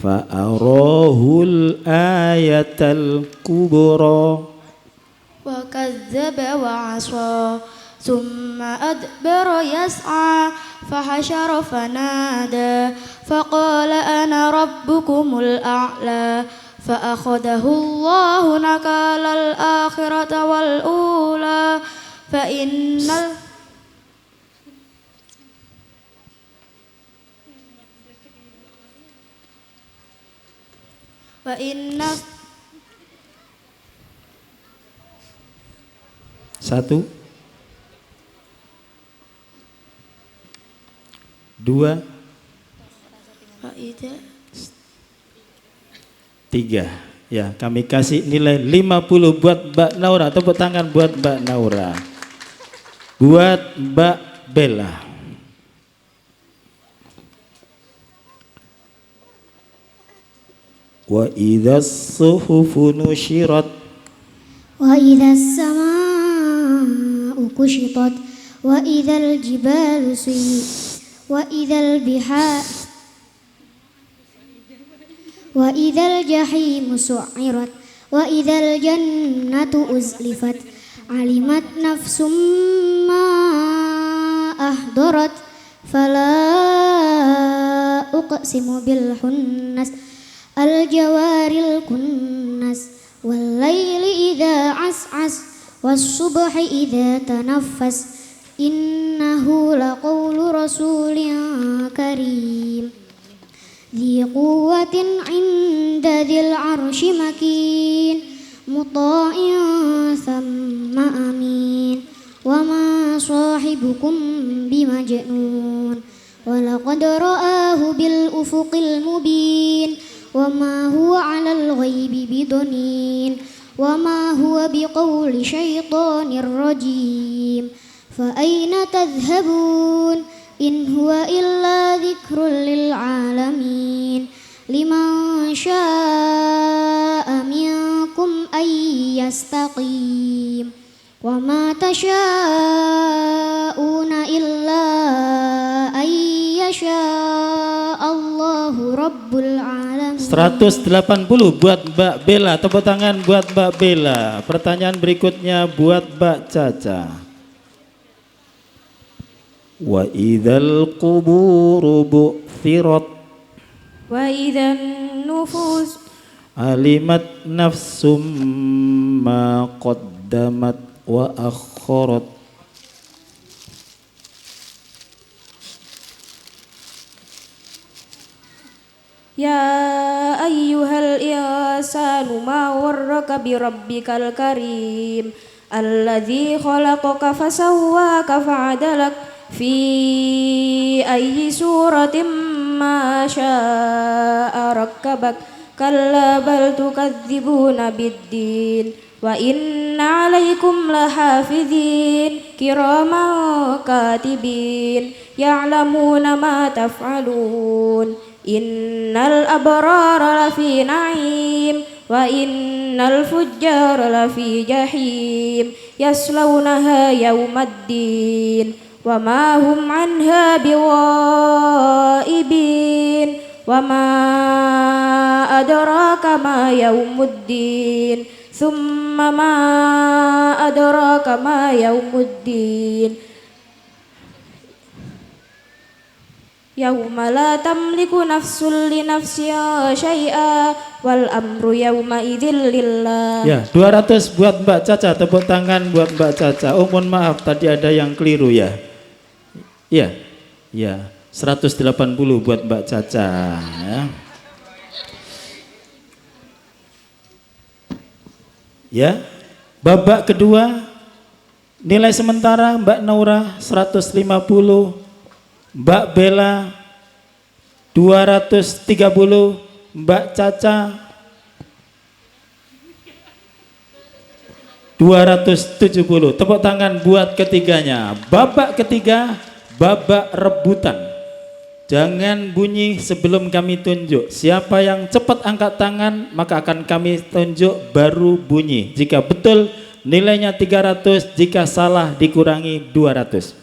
Fa'arahul ayatal kubra وكذب وعصى ثم أدبر يسعى فحشر فنادى فقال أنا ربكم الأعلى فأخذه الله نكال الآخرة والأولى فإن Satu, dua, tiga. Ya, kami kasih nilai 50 buat Mbak Naura. Tepuk tangan buat Mbak Naura. Buat Mbak Bella. Wa idza suhufu nusyirat wa idza samaa'u kushitat wa idzal jibalu suyirat wa idzal bihar wa idzal jahimu su'irat wa idzal jannatu uzlifat alimat nafsum ma ahdarat fala uqsimu bil hunnas al jawaril kunnas wal laili idza as'as was subhi idza tanaffas innahu laqawlu rasulin karim dhi quwwatin 'inda dzil 'arsy makin muta'in thamma amin wa ma sahibukum bimajnun wa laqad ra'ahu bil ufuqil mubin wa ma huwa 'alal ghaibi bidanin wa ma huwa biqauli syaitanir rajim fa aina tadhhabun in huwa illa dzikrul lil alamin liman syaa'a minkum ay yastaqim wa ma tasyaa'una illa ay yasha' Allahu rabbul alamin. 180 buat Mbak Bella. Tepuk tangan buat Mbak Bella. Pertanyaan berikutnya buat Mbak Caca. Wa idzal quburu bu'thirat wa idzan nufus alimat nafsum ma qaddamat wa akharat. Ya ayyuhal insanu ma warraka bi rabbikal karim alladzi khalaqaka fasawwaka fa'adalak fi ayyi suratin ma syaa rakkabak kalla bal tukadzibuna biddin wa inna 'alaikum lahafizin kiraman katibin ya'lamuna ma taf'alun innal abrara lafi na'im wa innal fujjara lafi jahim yaslawnaha yawmaddin wa ma hum anha biwaibin wa ma adraka ma yawmuddin thumma ma adraka ma yawmuddin yauma la tamliku nafsun li nafsin syai'a wal amru yauma idzil lillah. Ya, 200 buat Mbak Caca. Tepuk tangan buat Mbak Caca. Oh, mohon maaf tadi ada yang keliru ya. Iya. Ya, 180 buat Mbak Caca ya. Ya. Babak kedua nilai sementara Mbak Naura 150, Mbak Bella 230, Mbak Caca 270. Tepuk tangan buat ketiganya. Babak ketiga, babak rebutan. Jangan bunyi sebelum kami tunjuk. Siapa yang cepat angkat tangan maka akan kami tunjuk baru bunyi. Jika betul nilainya 300, jika salah dikurangi 200.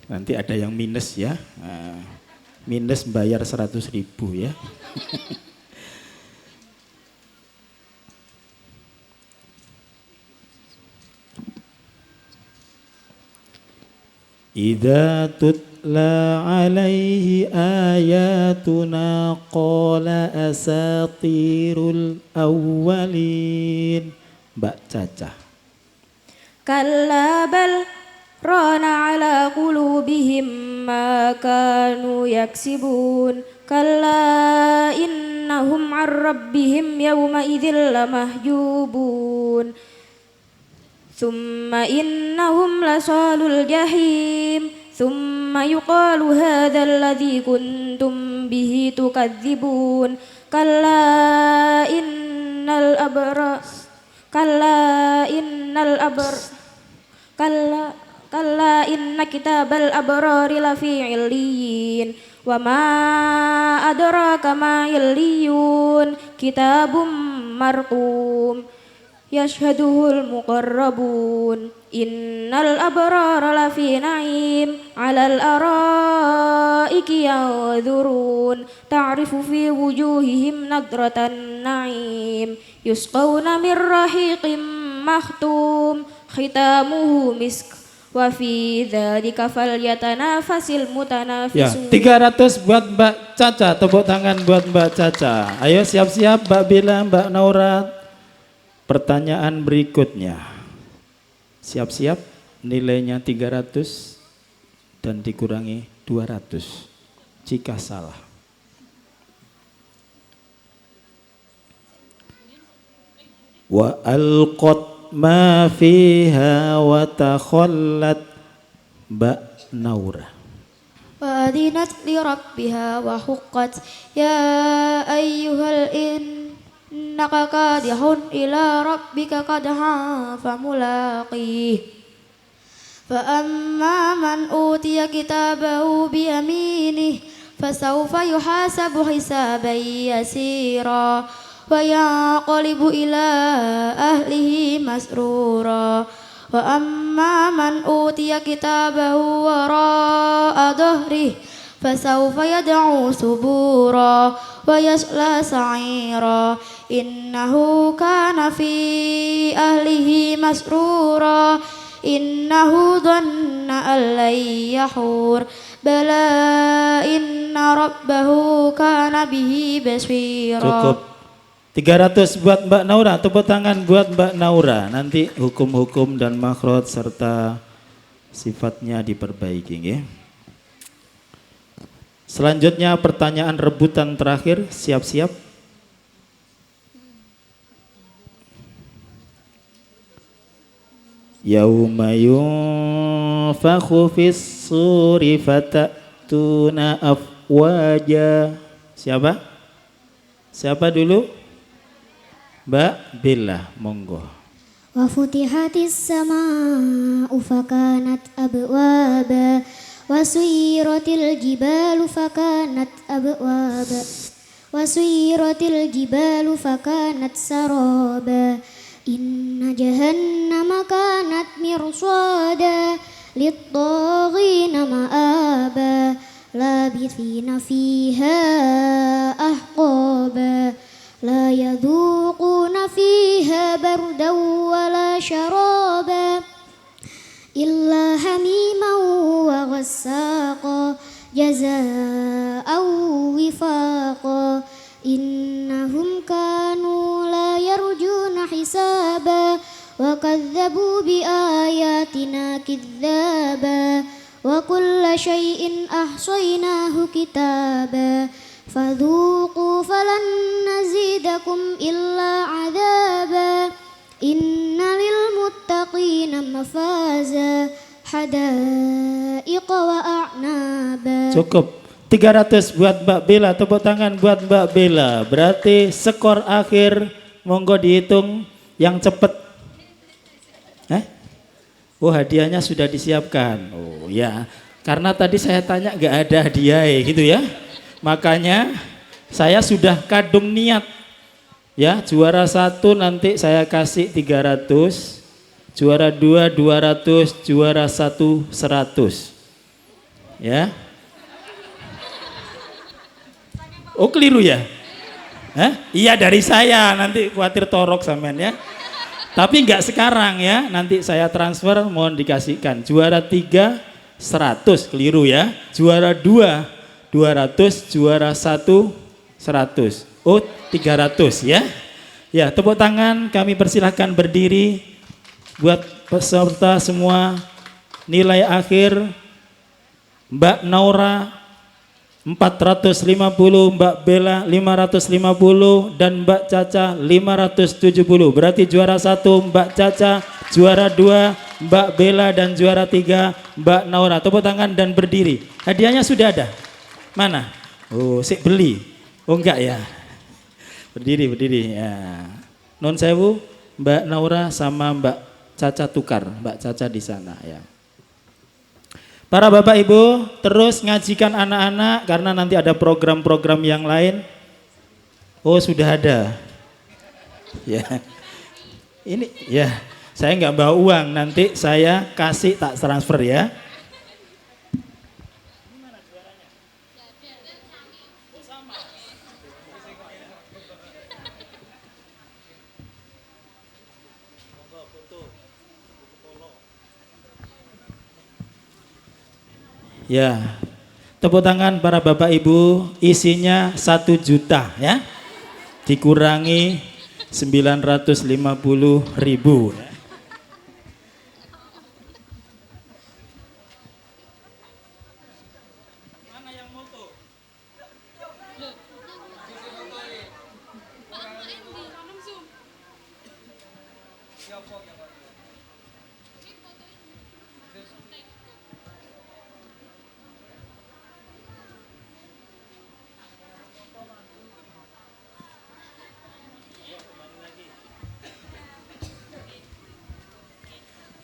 Nanti ada yang minus ya. Nah, minus bayar 100.000 ya. Idza tutla alaihi ayatuna qala asatirul awwalin. Mbak Caca. Kalla bal rana ala qulubihim ma kanu yaksibun. Kalla innahum an rabbihim yawma idzil lamahjubun. Thumma innahum lasalul jahim. Thumma yuqalu hadzal ladzi kuntum bihi tukadzibun. Kalla innal abrar Kalla inna kitabal abrari lafi illiyin. Wa ma adraka ma illiyun. Kitabum marqum yashhaduhul muqarrabun. Innal abrara lafi na'im 'alal araiki yanzurun. Ta'rifu fi wujuhihim nadratan na'im. Yusqawna min rahiqim makhtum khitamuhu misk. Wa fi dzalika falyatanafasil Ya, mutanafisun. 300 buat Mbak Caca, tepuk tangan buat Mbak Caca. Ayo siap-siap Mbak Bila, Mbak Naura. Pertanyaan berikutnya. Siap-siap, nilainya 300 dan dikurangi 200 jika salah. Wa alqat ma fiha wa takhallat. Mbak Naura. وأذنت لربها وحقت يا أيها إنك كادح إلى ربك كدحا فملاقيه فأما من أوتي كتابه بيمينه فسوف يحاسب حسابا يسيرا وينقلب إلى أهله مسرورا وأما من أوتي كتابه وراء ظهره فسوف يدعو ثبورا ويصلى سعيرا إنه كان في أهله مسرورا إنه ظن أن لن يحور بلى إن ربه كان به بصيرا. Cukup. 300 buat Mbak Naura, tepuk tangan buat Mbak Naura. Nanti hukum-hukum dan makhraj serta sifatnya diperbaiki ya. Selanjutnya pertanyaan rebutan terakhir, siap-siap. Yauma yunfakhu fis suri fatatuna afwaja. Siapa? Siapa dulu? Mbak Bella, monggo. Wa futihatis sama'u fakanat abwaba wa suyiratil jibalu fakanat abwaba wa suyiratil jibalu fakanat saraba inna jahannama kanat mirsada lit-taghina ma'aba labithina fiha ahqaba la yadhuquna fiha bardan wala syaraba illa hamiman wa ghassaqa jazaa'an wifaqa innahum kanu la yarjuna hisaba wa kadzabu bi ayatina kidzaba wa kulla syai'in ahsaynahu kitaba fadhuqu falan nazidakum illa adaba inna lil muttaqina mafaza hadaiqa wa a'naba. Cukup. 300 buat Mbak Bella, tepuk tangan buat Mbak Bella. Berarti skor akhir monggo dihitung yang cepat. Oh, hadiahnya sudah disiapkan. Oh ya, karena tadi saya tanya nggak ada hadiah gitu ya. Makanya saya sudah kadung niat ya, juara 1 nanti saya kasih 300, juara 2 200, juara 1 100. ya. Oh keliru ya? Hah? Iya dari saya, nanti khawatir torok sampean ya. Tapi enggak sekarang ya, nanti saya transfer mohon dikasihkan. Juara 3 100, keliru ya. Juara 2 200, juara 1 100. Oh 300 ya. Ya tepuk tangan, kami persilahkan berdiri buat peserta semua. Nilai akhir Mbak Naura 450, Mbak Bella 550 dan Mbak Caca 570. Berarti juara 1 Mbak Caca, juara 2 Mbak Bella dan juara 3 Mbak Naura. Tepuk tangan dan berdiri. Hadiahnya sudah ada. Mana? Oh, sik beli. Oh enggak ya. Berdiri ya. Non sewu, Mbak Naura sama Mbak Caca tukar. Mbak Caca di sana ya. Para Bapak Ibu terus ngajikan anak-anak karena nanti ada program-program yang lain. Oh sudah ada. Ya. Ini ya, saya nggak bawa uang, nanti saya kasih tak transfer ya. Ya, tepuk tangan para Bapak Ibu, isinya 1 juta ya, dikurangi 950.000. Mana yang moto?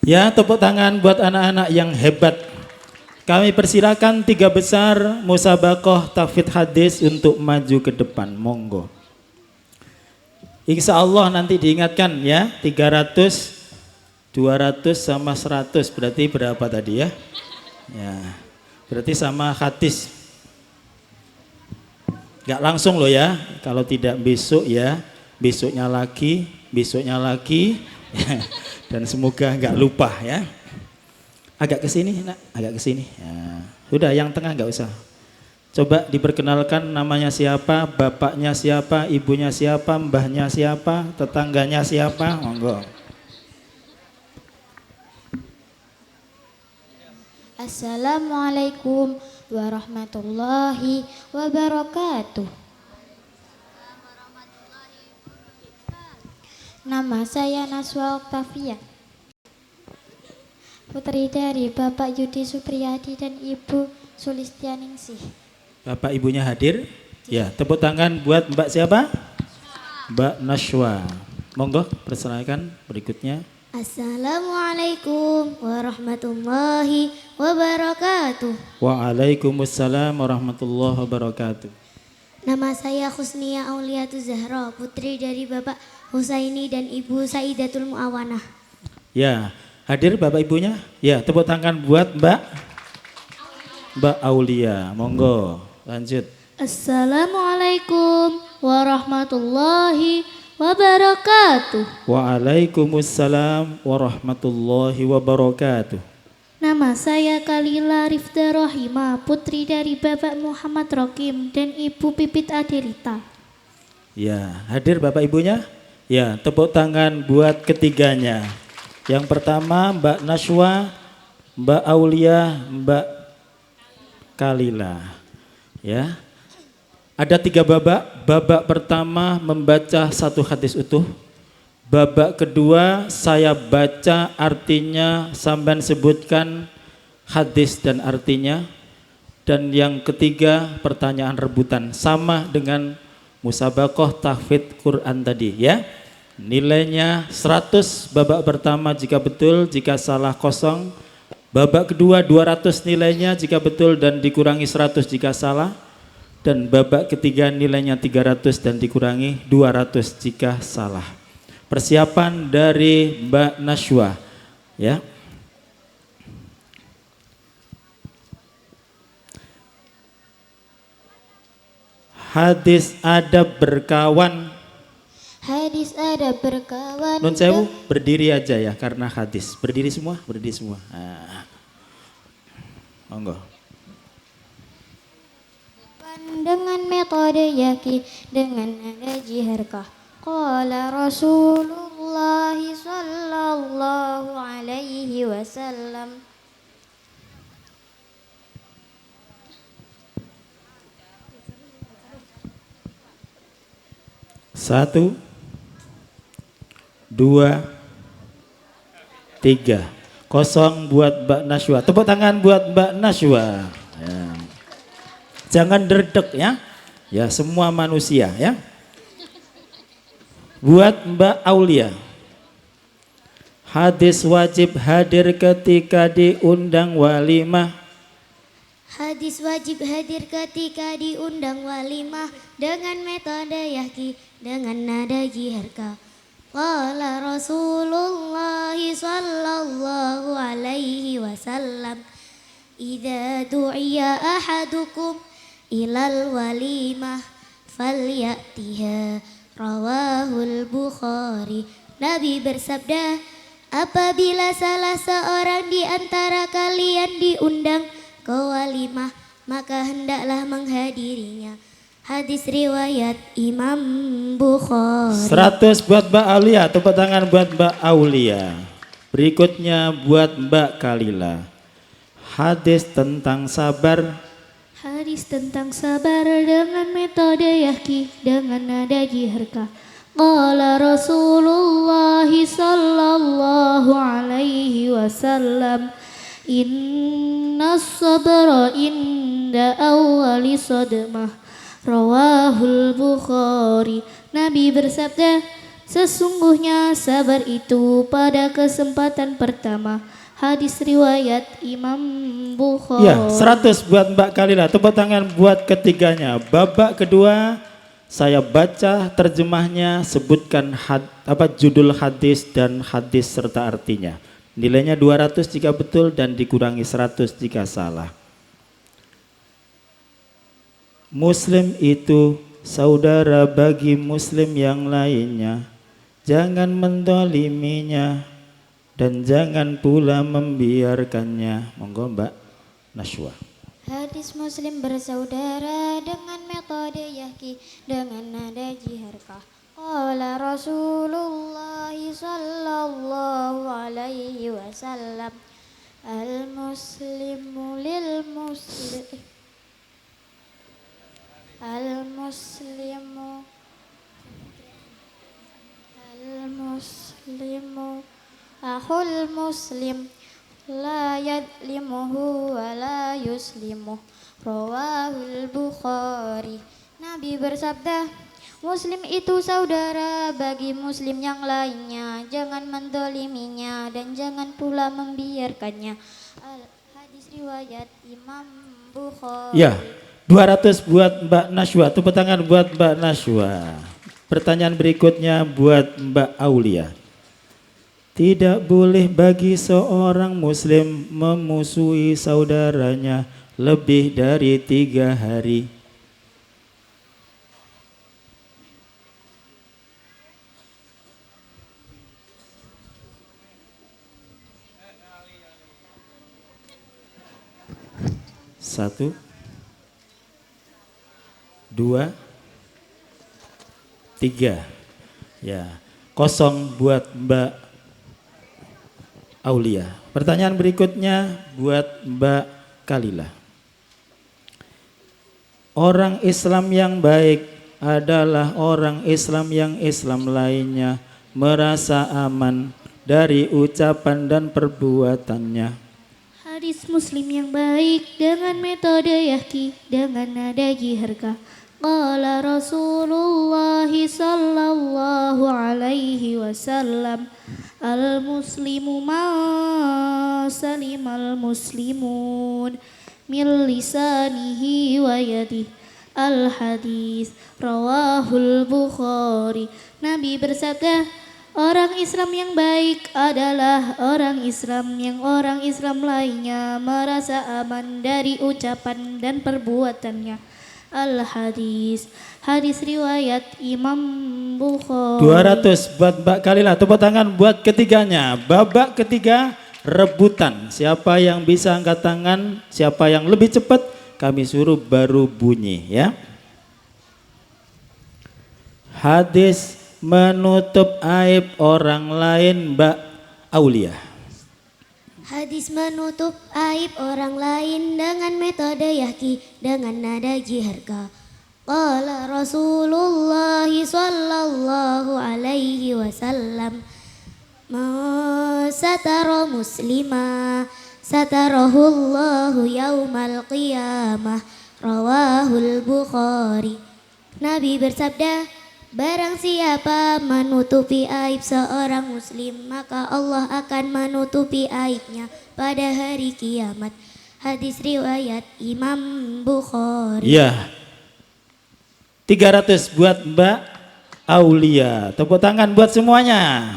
Ya, tepuk tangan buat anak-anak yang hebat. Kami persilakan 3 besar musabaqah tahfidz hadis untuk maju ke depan. Monggo. Insya Allah nanti diingatkan ya, 300, 200 sama 100 berarti berapa tadi ya? Ya, berarti sama hadis. Gak langsung loh ya, kalau tidak besok ya, besoknya lagi, dan semoga nggak lupa ya. Agak ke sini nak, agak ke sini. Ya. Udah yang tengah nggak usah. Coba diperkenalkan namanya siapa, bapaknya siapa, ibunya siapa, mbahnya siapa, tetangganya siapa, monggo. Assalamualaikum warahmatullahi wabarakatuh. Nama saya Naswa Oktavia, putri dari Bapak Yudi Supriyadi dan Ibu Sulistianingsih. Bapak ibunya hadir? Ya, tepuk tangan buat Mbak siapa? Mbak Naswa. Monggo, persilakan berikutnya. Assalamualaikum warahmatullahi wabarakatuh. Waalaikumsalam warahmatullahi wabarakatuh. Nama saya Husnia Auliatu Zahra, putri dari Bapak Husaini dan Ibu Saidatul Muawanah. Ya, hadir Bapak Ibunya? Ya, tepuk tangan buat Mbak Aulia. Monggo, lanjut. Assalamualaikum warahmatullahi wabarakatuh. Waalaikumsalam warahmatullahi wabarakatuh. Nama saya Kalila Rifda Rohima, putri dari Bapak Muhammad Rokim dan Ibu Pipit Adelita. Ya, hadir Bapak Ibunya? Ya, tepuk tangan buat ketiganya. Yang pertama Mbak Naswa, Mbak Aulia, Mbak Kalila. Ya. Ada 3 babak. Babak pertama membaca 1 hadis utuh. Babak kedua saya baca artinya, sampean sebutkan hadis dan artinya. Dan yang ketiga pertanyaan rebutan, sama dengan musabaqah tahfidz Quran tadi ya. Nilainya 100 babak pertama jika betul, jika salah kosong. Babak kedua 200 nilainya jika betul dan dikurangi 100 jika salah. Dan babak ketiga nilainya 300 dan dikurangi 200 jika salah. Persiapan dari Mbak Naswa ya. Hadis adab berkawan. Hadis adab berkawan. Nun sewu, berdiri aja ya karena hadis. Berdiri semua, berdiri semua. Nah. Monggo. Dengan metode yakin, dengan nada jiharkah. Qala Rasulullah sallallahu alaihi wasallam. Satu, dua, tiga. Kosong buat Mbak Nashwa. Tepuk tangan buat Mbak Nashwa. Ya. Jangan derdek ya. Ya semua manusia ya. Buat Mbak Aulia. Hadis wajib hadir ketika diundang walimah. Hadis wajib hadir ketika diundang walimah dengan metode yaki, dengan nada jiharka. Qala Rasulullah sallallahu alaihi wasallam, idza du'iya ahadukum ilal walimah falyatiha, rawahul Bukhari. Nabi bersabda, apabila salah seorang di antara kalian diundang ke walimah, maka hendaklah menghadirinya. Hadis riwayat Imam Bukhari. 100 buat Mbak Aulia, tepuk tangan buat Mbak Aulia. Berikutnya buat Mbak Kalila. Hadis tentang sabar. Hadis tentang sabar dengan metode yaki, dengan nada jiharka. Qala Rasulullah sallallahu alaihi wasallam, inna sabra inda awali sadmah, rawahul Bukhari. Nabi bersabda, sesungguhnya sabar itu pada kesempatan pertama. Hadis riwayat Imam Bukhari. Ya, 100 buat Mbak Kalila. Tepuk tangan buat ketiganya. Babak kedua saya baca terjemahnya, sebutkan judul hadis dan hadis serta artinya. Nilainya 200 jika betul dan dikurangi 100 jika salah. Muslim itu saudara bagi muslim yang lainnya. Jangan mendoliminya dan jangan pula membiarkannya. Monggo Mbak Nashwa. Hadis Muslim bersaudara dengan metode yaki, dengan nada jiharkah. Qala Rasulullah sallallahu alaihi wasallam, al muslimu lil muslim, al muslimu akhul muslim, la yadlimuhu wa la yuslimuh, rawahul Bukhari. Nabi bersabda, muslim itu saudara bagi muslim yang lainnya, jangan mendoliminya dan jangan pula membiarkannya. Hadis riwayat Imam Bukhari. Ya, 200 buat Mbak Nashwa. Tepuk tangan buat Mbak Nashwa. Pertanyaan berikutnya buat Mbak Aulia. Tidak boleh bagi seorang muslim memusuhi saudaranya lebih dari 3 hari. Satu, dua, tiga. Ya, kosong buat Mbak Aulia. Pertanyaan berikutnya buat Mbak Kalila. Orang Islam yang baik adalah orang Islam yang Islam lainnya merasa aman dari ucapan dan perbuatannya. Hadis Muslim yang baik dengan metode yaki, dengan nada jiharka. Qala Rasulullah sallallahu alaihi wasallam, al muslimu ma salimal muslimun min lisanihi wa yadihi. Al hadis rawahul Bukhari. Nabi bersabda, orang Islam yang baik adalah orang Islam yang orang Islam lainnya merasa aman dari ucapan dan perbuatannya. Al-Hadis. Hadis riwayat Imam Bukhari. 200 buat Mbak Kalila. Tepuk tangan buat ketiganya. Babak ketiga rebutan. Siapa yang bisa angkat tangan, siapa yang lebih cepat, kami suruh baru bunyi ya. Hadis menutup aib orang lain, Mbak Aulia. Hadis menutup aib orang lain dengan metode yahki, dengan nada jiharka. Qala Rasulullah sallallahu alaihi wasallam, "Man satara muslima satarahullahu yaumal qiyamah." Rawahul Bukhari. Nabi bersabda, barang siapa menutupi aib seorang muslim, maka Allah akan menutupi aibnya pada hari kiamat. Hadis riwayat Imam Bukhari. Iya. 300 buat Mbak Aulia. Tepuk tangan buat semuanya.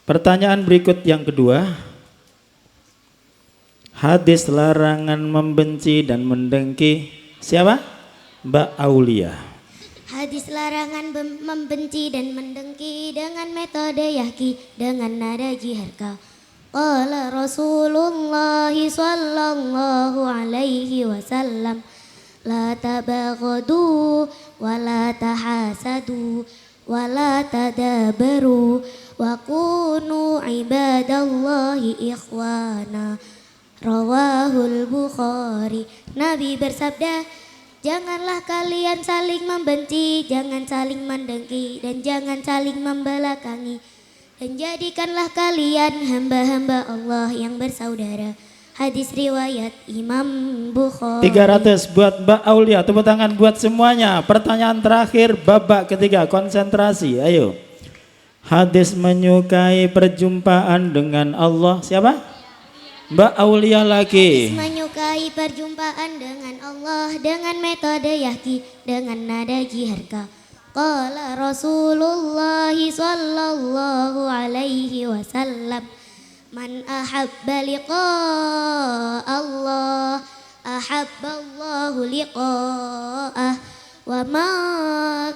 Pertanyaan berikut yang kedua. Hadis larangan membenci dan mendengki. Siapa? Mbak Aulia. Hadis larangan membenci dan mendengki dengan metode yahki, dengan nada jiharka. Qala Rasulullah sallallahu alaihi wasallam, la tabaghadu wa la tahasadu wa la tadabaru wa kunu ibadallahi ikhwana. Rawahul Bukhari. Nabi bersabda, janganlah kalian saling membenci, jangan saling mendengki, dan jangan saling membelakangi. Dan jadikanlah kalian hamba-hamba Allah yang bersaudara. Hadis riwayat Imam Bukhari. 300 buat Mbak Aulia. Tepuk tangan buat semuanya. Pertanyaan terakhir babak ketiga, konsentrasi. Ayo. Hadis menyukai perjumpaan dengan Allah. Siapa? Mbak Aulia lagi. Menyukai perjumpaan dengan Allah dengan metode yahki, dengan nada jiharka. Qala Rasulullah sallallahu alaihi wasallam, man ahabba liqa'a Allah ahabba Allahu liqa'ah, wa ma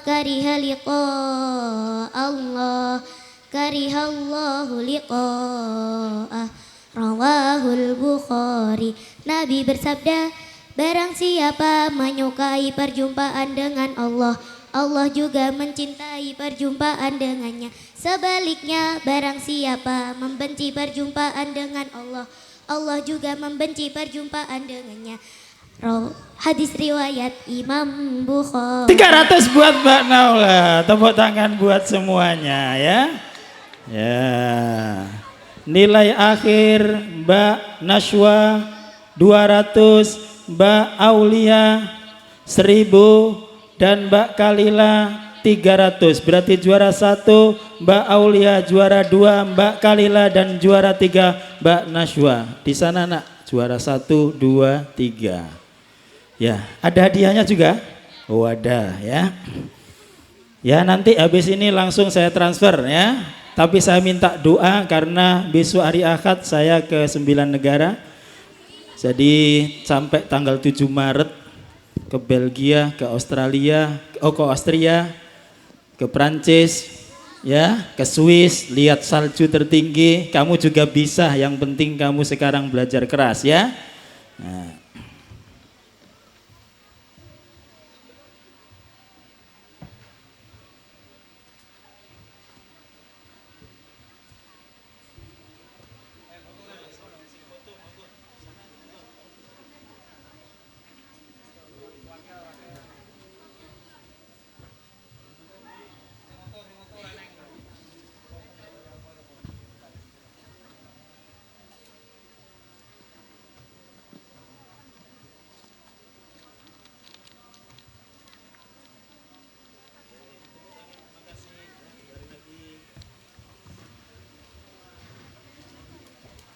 kariha liqa'a Allah kariha Allahu liqa'ah. Rawahul Bukhari. Nabi bersabda, barang siapa menyukai perjumpaan dengan Allah, Allah juga mencintai perjumpaan dengannya. Sebaliknya, barang siapa membenci perjumpaan dengan Allah, Allah juga membenci perjumpaan dengannya. Hadis riwayat Imam Bukhari. 300 buat Mbak Naula. Tepuk tangan buat semuanya ya. Ya. Nilai akhir Mbak Nashwa 200, Mbak Aulia 1000, dan Mbak Kalila 300. Berarti juara 1 Mbak Aulia, juara 2 Mbak Kalila, dan juara 3 Mbak Nashwa. Di sana nak, juara 1, 2, 3. Ya, ada hadiahnya juga? Oh ada ya. Ya nanti habis ini langsung saya transfer ya. Tapi saya minta doa karena besok hari Ahad saya ke 9 negara. Jadi sampai tanggal 7 Maret ke Belgia, ke Australia, ke Austria, ke Prancis, ya, ke Swiss, lihat salju tertinggi. Kamu juga bisa, yang penting kamu sekarang belajar keras ya. Nah,